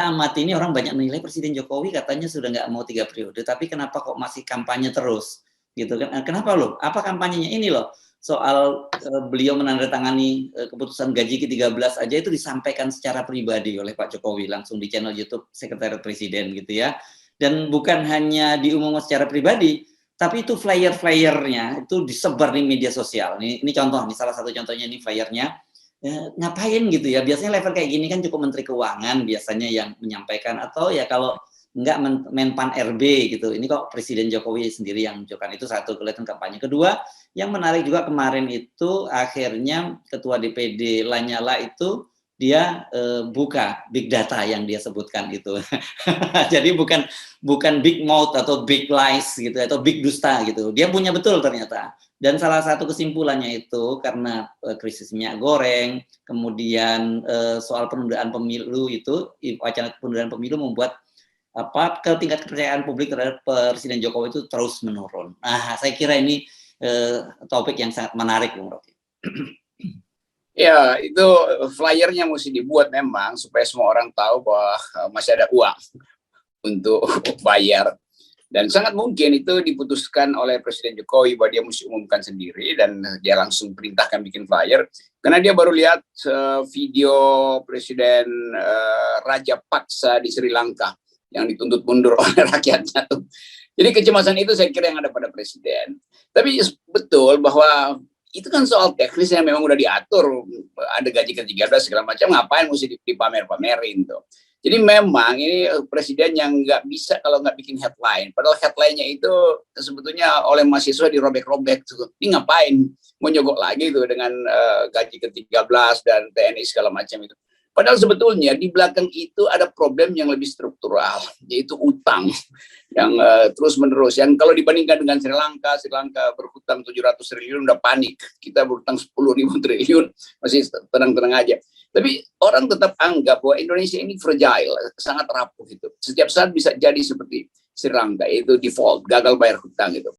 amati ini orang banyak menilai Presiden Jokowi katanya sudah nggak mau 3 periode, tapi kenapa kok masih kampanye terus, gitu kan. Kenapa loh? Apa kampanyenya? Ini loh, soal, beliau menandatangani, keputusan gaji ke-13 aja itu disampaikan secara pribadi oleh Pak Jokowi langsung di channel YouTube Sekretariat Presiden gitu ya. Dan bukan hanya diumumkan secara pribadi, tapi itu flyer-flyernya itu disebar di media sosial. Ini contoh nih, salah satu contohnya ini flyernya. Ngapain gitu ya, biasanya level kayak gini kan cukup Menteri Keuangan biasanya yang menyampaikan, atau ya kalau enggak Menpan RB gitu, ini kok Presiden Jokowi sendiri yang menunjukkan. Itu satu, kelihatan kampanye. Kedua, yang menarik juga kemarin itu akhirnya Ketua DPD Lanyala itu dia, buka big data yang dia sebutkan itu. Jadi bukan big mouth atau big lies gitu atau big dusta gitu, dia punya betul ternyata. Dan salah satu kesimpulannya itu karena, krisis minyak goreng, kemudian, soal penundaan pemilu itu, wacana penundaan pemilu membuat tingkat kepercayaan publik terhadap Presiden Jokowi itu terus menurun. Nah, saya kira ini, topik yang sangat menarik, Bung Roky. Ya, itu flyernya mesti dibuat memang supaya semua orang tahu bahwa masih ada uang untuk bayar. Dan sangat mungkin itu diputuskan oleh Presiden Jokowi bahwa dia mesti umumkan sendiri dan dia langsung perintahkan bikin flyer. Karena dia baru lihat video Presiden Raja Paksa di Sri Lanka yang dituntut mundur oleh rakyatnya. Jadi kecemasan itu saya kira yang ada pada Presiden. Tapi betul bahwa itu kan soal teknis yang memang udah diatur, ada gaji ke-13 segala macam, ngapain mesti dipamer-pamerin tuh. Jadi memang ini presiden yang nggak bisa kalau nggak bikin headline. Padahal headline-nya itu sebetulnya oleh mahasiswa dirobek-robek. Ini ngapain? Mau nyogok lagi tuh dengan gaji ke-13 dan TNI segala macam itu. Padahal sebetulnya di belakang itu ada problem yang lebih struktural, yaitu utang yang terus-menerus. Yang kalau dibandingkan dengan Sri Lanka berhutang 700 triliun udah panik. Kita berhutang 10.000 triliun, masih tenang-tenang aja. Tapi orang tetap anggap bahwa Indonesia ini fragile, sangat rapuh itu. Setiap saat bisa jadi seperti Sri Lanka, itu default, gagal bayar hutang itu.